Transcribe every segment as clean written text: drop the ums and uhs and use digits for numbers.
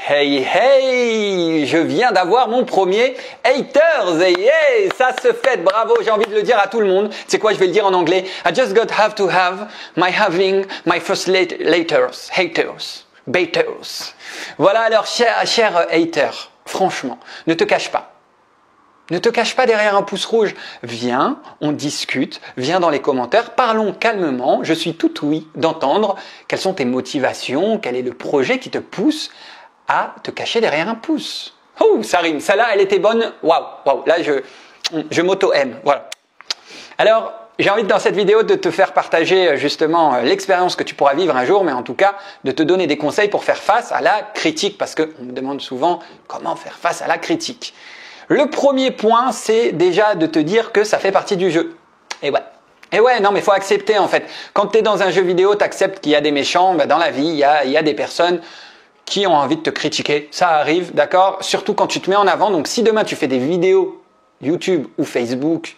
Hey hey, je viens d'avoir mon premier haters et yeah, ça se fait, bravo, j'ai envie de le dire à tout le monde. C'est quoi, je vais le dire en anglais. I just got have to have having my first haters. Voilà alors, cher hater, franchement, ne te cache pas. Ne te cache pas derrière un pouce rouge. Viens, on discute, viens dans les commentaires, parlons calmement. Je suis tout oui d'entendre quelles sont tes motivations, quel est le projet qui te pousse à te cacher derrière un pouce. Oh, ça rime. Celle-là, elle était bonne. Waouh. Là, je m'auto-aime. Voilà. Alors, j'ai envie dans cette vidéo de te faire partager justement l'expérience que tu pourras vivre un jour, mais en tout cas, de te donner des conseils pour faire face à la critique, parce qu'on me demande souvent comment faire face à la critique. Le premier point, c'est déjà de te dire que ça fait partie du jeu. Et ouais, non, mais il faut accepter en fait. Quand tu es dans un jeu vidéo, tu acceptes qu'il y a des méchants. Ben, dans la vie, il y a des personnes qui ont envie de te critiquer. Ça arrive, d'accord? Surtout quand tu te mets en avant. Donc si demain tu fais des vidéos YouTube ou Facebook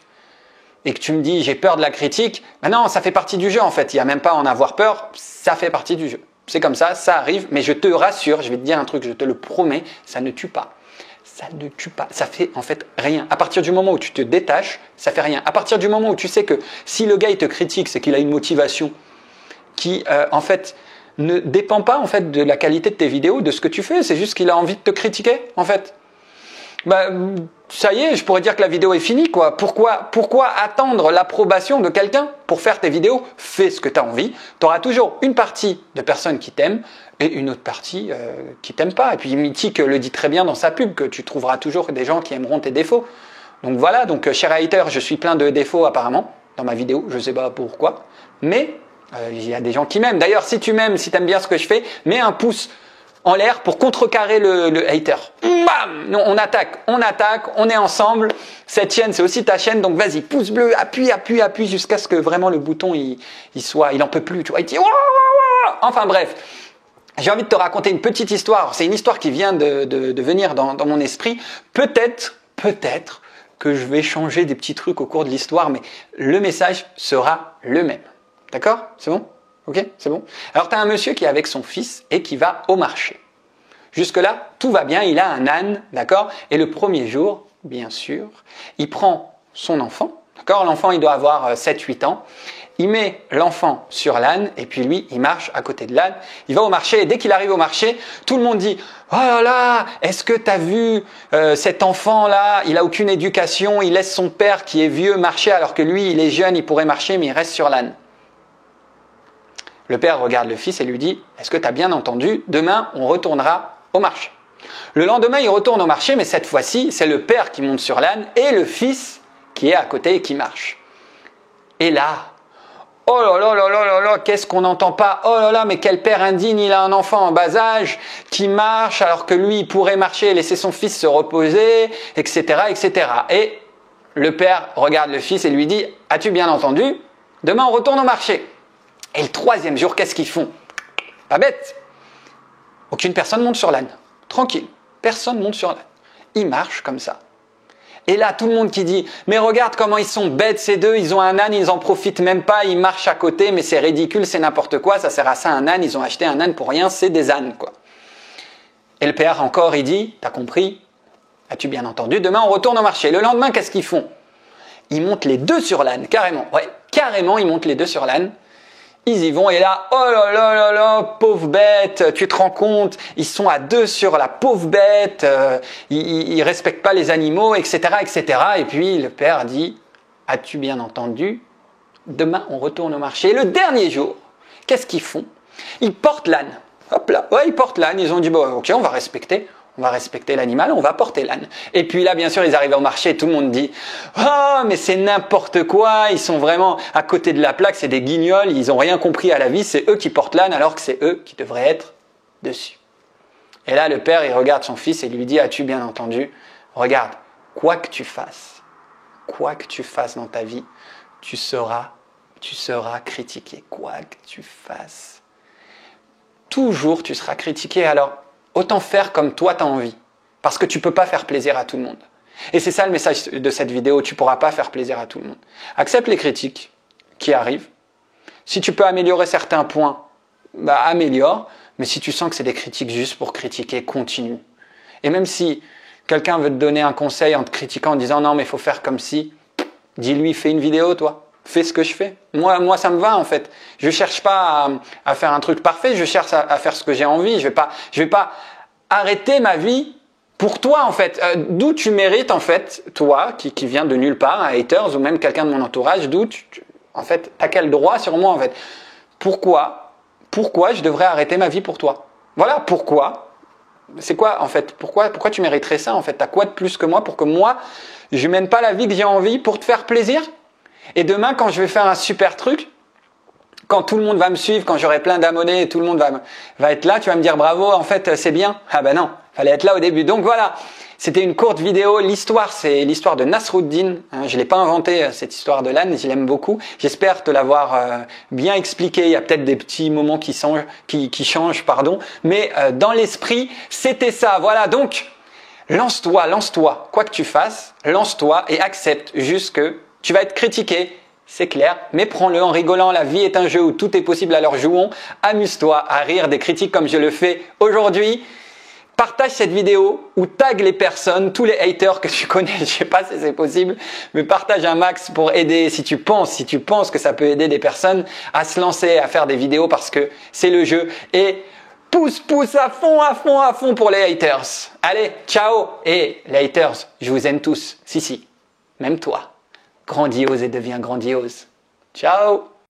et que tu me dis j'ai peur de la critique, ben non, ça fait partie du jeu en fait. Il n'y a même pas à en avoir peur, ça fait partie du jeu. C'est comme ça arrive. Mais je te rassure, je vais te dire un truc, je te le promets, ça ne tue pas. Ça ne tue pas, ça fait en fait rien. À partir du moment où tu te détaches, ça fait rien. À partir du moment où tu sais que si le gars il te critique, c'est qu'il a une motivation qui en fait ne dépend pas en fait de la qualité de tes vidéos, de ce que tu fais, c'est juste qu'il a envie de te critiquer en fait. Bah, ça y est, je pourrais dire que la vidéo est finie quoi. Pourquoi attendre l'approbation de quelqu'un pour faire tes vidéos? Fais ce que tu as envie. Tu auras toujours une partie de personnes qui t'aiment et une autre partie qui t'aiment pas. Et puis Mythique le dit très bien dans sa pub que tu trouveras toujours des gens qui aimeront tes défauts. Donc voilà, donc cher hater, je suis plein de défauts apparemment dans ma vidéo, je sais pas pourquoi, mais il y a des gens qui m'aiment. D'ailleurs, si tu m'aimes, si tu aimes bien ce que je fais, mets un pouce en l'air pour contrecarrer le hater. Bam! Non, on attaque, on est ensemble. Cette chaîne, c'est aussi ta chaîne, donc vas-y, pouce bleu, appuie jusqu'à ce que vraiment le bouton, il en peut plus, tu vois, il dit, enfin bref. J'ai envie de te raconter une petite histoire. C'est une histoire qui vient de venir dans mon esprit. Peut-être que je vais changer des petits trucs au cours de l'histoire, mais le message sera le même. D'accord? C'est bon? Ok? C'est bon? Alors, tu as un monsieur qui est avec son fils et qui va au marché. Jusque-là, tout va bien, il a un âne, d'accord? Et le premier jour, bien sûr, il prend son enfant, d'accord? L'enfant, il doit avoir 7-8 ans. Il met l'enfant sur l'âne et puis lui, il marche à côté de l'âne. Il va au marché et dès qu'il arrive au marché, tout le monde dit « Oh là là, est-ce que tu as vu cet enfant-là? Il a aucune éducation, il laisse son père qui est vieux marcher alors que lui, il est jeune, il pourrait marcher mais il reste sur l'âne. » Le père regarde le fils et lui dit « Est-ce que tu as bien entendu? Demain, on retournera au marché. » Le lendemain, il retourne au marché mais cette fois-ci, c'est le père qui monte sur l'âne et le fils qui est à côté et qui marche. Et là, oh là, qu'est-ce qu'on n'entend pas? Oh là là, mais quel père indigne, il a un enfant en bas âge qui marche alors que lui, il pourrait marcher et laisser son fils se reposer, etc., etc. Et le père regarde le fils et lui dit « As-tu bien entendu? Demain, on retourne au marché. » Et le troisième jour, qu'est-ce qu'ils font? Pas bête. Aucune personne monte sur l'âne. Tranquille, personne monte sur l'âne. Ils marchent comme ça. Et là, tout le monde qui dit « Mais regarde comment ils sont bêtes ces deux, ils ont un âne, ils en profitent même pas, ils marchent à côté, mais c'est ridicule, c'est n'importe quoi, ça sert à ça un âne, ils ont acheté un âne pour rien, c'est des ânes quoi. » Et le père encore, il dit « T'as compris? As-tu bien entendu? Demain, on retourne au marché. » Le lendemain, qu'est-ce qu'ils font? Ils montent les deux sur l'âne, carrément. Ouais, carrément, ils montent les deux sur l'âne. Ils y vont et là, oh là là, pauvre bête, tu te rends compte, ils sont à deux sur la pauvre bête, ils respectent pas les animaux, etc., etc. Et puis le père dit, as-tu bien entendu? Demain, on retourne au marché. Et le dernier jour, qu'est-ce qu'ils font? Ils portent l'âne. Hop là, ouais, ils portent l'âne. Ils ont dit, bon, ok, on va respecter l'animal, on va porter l'âne. Et puis là, bien sûr, ils arrivent au marché et tout le monde dit « Oh, mais c'est n'importe quoi, ils sont vraiment à côté de la plaque, c'est des guignols, ils n'ont rien compris à la vie, c'est eux qui portent l'âne alors que c'est eux qui devraient être dessus. » Et là, le père, il regarde son fils et lui dit « As-tu bien entendu? Regarde, quoi que tu fasses dans ta vie, tu seras critiqué, quoi que tu fasses. Toujours, tu seras critiqué, alors autant faire comme toi tu as envie, parce que tu ne peux pas faire plaisir à tout le monde. Et c'est ça le message de cette vidéo, tu ne pourras pas faire plaisir à tout le monde. Accepte les critiques qui arrivent. Si tu peux améliorer certains points, bah améliore. Mais si tu sens que c'est des critiques juste pour critiquer, continue. Et même si quelqu'un veut te donner un conseil en te critiquant, en disant non mais il faut faire comme si, dis-lui fais une vidéo toi, fais ce que je fais. Moi ça me va en fait. Je cherche pas à faire un truc parfait, je cherche à faire ce que j'ai envie. Je vais pas arrêter ma vie pour toi en fait. D'où tu mérites en fait, toi qui viens de nulle part, un haters ou même quelqu'un de mon entourage, en fait, t'as quel droit sur moi en fait? Pourquoi je devrais arrêter ma vie pour toi? Voilà, pourquoi? C'est quoi en fait? Pourquoi tu mériterais ça en fait? T'as quoi de plus que moi pour que moi, je mène pas la vie que j'ai envie pour te faire plaisir? Et demain, quand je vais faire un super truc, quand tout le monde va me suivre, quand j'aurai plein d'abonnés et tout le monde va être là, tu vas me dire bravo, en fait c'est bien. Ah ben non, fallait être là au début. Donc voilà, c'était une courte vidéo. L'histoire, c'est l'histoire de Nasruddin. Je l'ai pas inventé cette histoire de l'âne, je l'aime beaucoup. J'espère te l'avoir bien expliqué. Il y a peut-être des petits moments qui changent, pardon. Mais dans l'esprit, c'était ça. Voilà, donc lance-toi. Quoi que tu fasses, lance-toi et accepte juste que tu vas être critiqué. C'est clair, mais prends-le en rigolant. La vie est un jeu où tout est possible, alors jouons. Amuse-toi à rire des critiques comme je le fais aujourd'hui. Partage cette vidéo ou tag les personnes, tous les haters que tu connais, je sais pas si c'est possible, mais partage un max pour aider, si tu penses que ça peut aider des personnes à se lancer, à faire des vidéos parce que c'est le jeu. Et pousse à fond pour les haters. Allez, ciao. Et les haters, je vous aime tous. Si, même toi. Grandiose et deviens grandiose. Ciao!